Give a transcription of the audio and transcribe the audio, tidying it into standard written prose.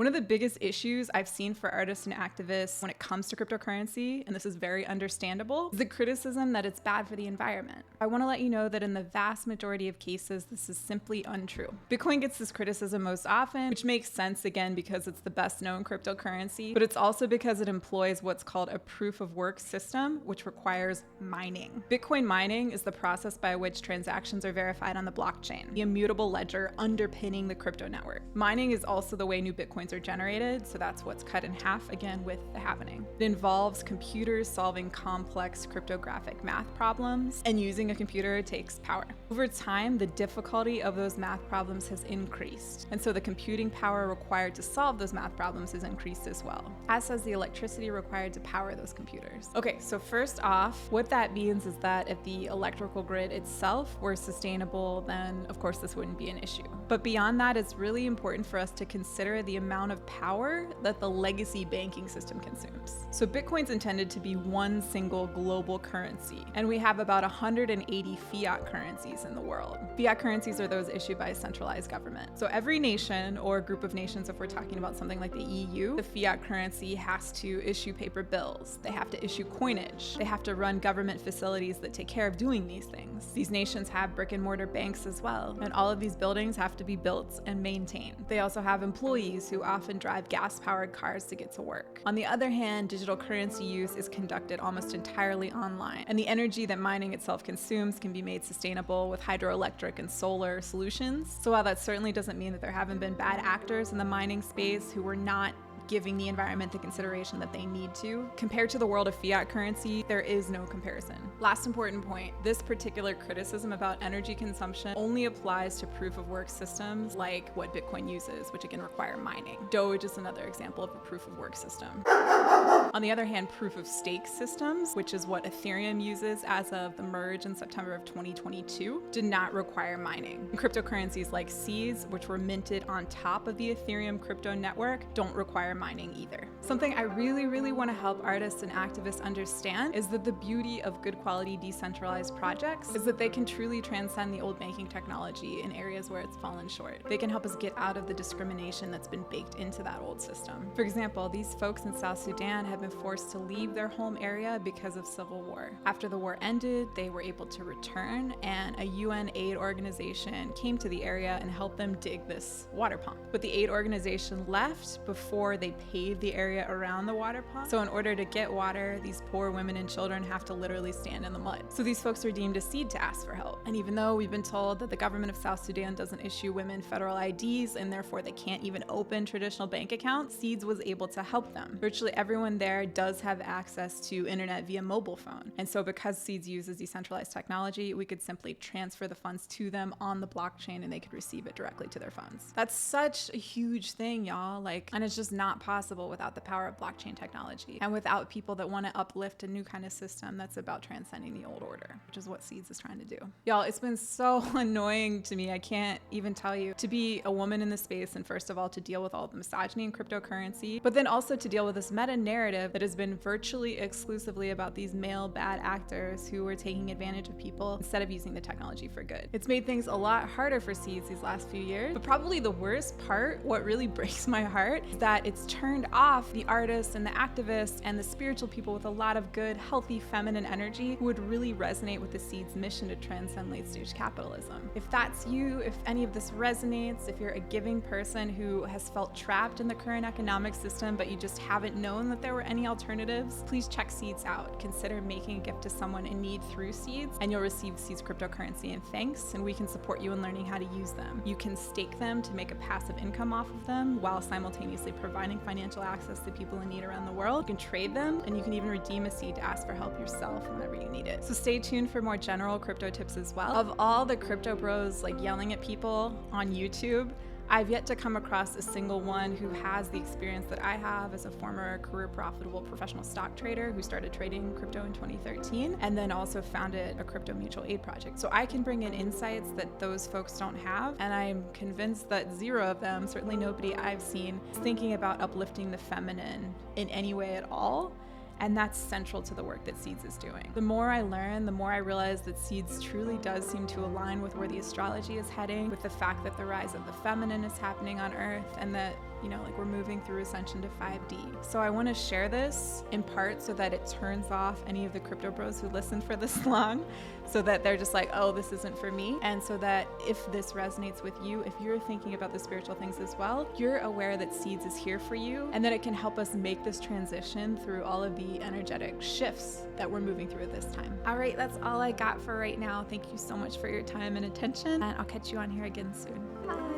One of the biggest issues I've seen for artists and activists when it comes to cryptocurrency, and this is very understandable, is the criticism that it's bad for the environment. I want to let you know that in the vast majority of cases, this is simply untrue. Bitcoin gets this criticism most often, which makes sense again because it's the best known cryptocurrency, but it's also because it employs what's called a proof of work system, which requires mining. Bitcoin mining is the process by which transactions are verified on the blockchain, the immutable ledger underpinning the crypto network. Mining is also the way new Bitcoins are generated, so that's what's cut in half again with the halvening. It involves computers solving complex cryptographic math problems, and using a computer takes power. Over time, the difficulty of those math problems has increased, and so the computing power required to solve those math problems is increased as well, as has the electricity required to power those computers. Okay, so first off, what that means is that if the electrical grid itself were sustainable, then of course this wouldn't be an issue. But beyond that, it's really important for us to consider the amount of power that the legacy banking system consumes. So Bitcoin's intended to be one single global currency, and we have about 180 fiat currencies in the world. Fiat currencies are those issued by a centralized government. So every nation or group of nations, if we're talking about something like the EU, the fiat currency has to issue paper bills. They have to issue coinage. They have to run government facilities that take care of doing these things. These nations have brick and mortar banks as well, and all of these buildings have to be built and maintained. They also have employees who often drive gas-powered cars to get to work. On the other hand, digital currency use is conducted almost entirely online, and the energy that mining itself consumes can be made sustainable with hydroelectric and solar solutions. So while that certainly doesn't mean that there haven't been bad actors in the mining space who were not giving the environment the consideration that they need to, compared to the world of fiat currency, there is no comparison. Last important point, this particular criticism about energy consumption only applies to proof of work systems like what Bitcoin uses, which again require mining. Doge is another example of a proof of work system. On the other hand, proof of stake systems, which is what Ethereum uses as of the merge in September of 2022, did not require mining. And cryptocurrencies like seeds, which were minted on top of the Ethereum crypto network, don't require mining either. Something I really want to help artists and activists understand is that the beauty of good quality decentralized projects is that they can truly transcend the old banking technology in areas where it's fallen short. They can help us get out of the discrimination that's been baked into that old system. For example, these folks in South Sudan have been forced to leave their home area because of civil war. After the war ended, they were able to return, and a UN aid organization came to the area and helped them dig this water pump. But the aid organization left before they paved the area around the water pump. So in order to get water, these poor women and children have to literally stand in the mud. So these folks are deemed a seed to ask for help. And even though we've been told that the government of South Sudan doesn't issue women federal IDs and therefore they can't even open traditional bank accounts, Seeds was able to help them. Virtually everyone there does have access to internet via mobile phone. And so because Seeds uses decentralized technology, we could simply transfer the funds to them on the blockchain and they could receive it directly to their phones. That's such a huge thing, y'all. And it's just not possible without the power of blockchain technology and without people that want to uplift a new kind of system that's about transcending the old order, which is what Seeds is trying to do. Y'all, it's been so annoying to me. I can't even tell you, to be a woman in this space and first of all to deal with all the misogyny in cryptocurrency, but then also to deal with this meta narrative that has been virtually exclusively about these male bad actors who are taking advantage of people instead of using the technology for good. It's made things a lot harder for Seeds these last few years, but probably the worst part, what really breaks my heart, is that it's turned off the artists and the activists and the spiritual people with a lot of good, healthy, feminine energy who would really resonate with the Seeds mission to transcend late-stage capitalism. If that's you, if any of this resonates, if you're a giving person who has felt trapped in the current economic system but you just haven't known that there were any alternatives, please check Seeds out. Consider making a gift to someone in need through Seeds, and you'll receive Seeds cryptocurrency in thanks, and we can support you in learning how to use them. You can stake them to make a passive income off of them while simultaneously providing financial access to people in need around the world. You can trade them, and you can even redeem a seed to ask for help yourself whenever you need it. So stay tuned for more general crypto tips as well. Of all the crypto bros yelling at people on YouTube, I've yet to come across a single one who has the experience that I have as a former career profitable professional stock trader who started trading crypto in 2013 and then also founded a crypto mutual aid project. So I can bring in insights that those folks don't have, and I'm convinced that zero of them, certainly nobody I've seen, is thinking about uplifting the feminine in any way at all. And that's central to the work that Seeds is doing. The more I learn, the more I realize that Seeds truly does seem to align with where the astrology is heading, with the fact that the rise of the feminine is happening on Earth, and that like we're moving through ascension to 5D. So I want to share this in part so that it turns off any of the crypto bros who listen for this long, so that they're just like, oh, this isn't for me. And so that if this resonates with you, if you're thinking about the spiritual things as well, you're aware that Seeds is here for you, and that it can help us make this transition through all of the energetic shifts that we're moving through at this time. All right, that's all I got for right now. Thank you so much for your time and attention, and I'll catch you on here again soon. Bye.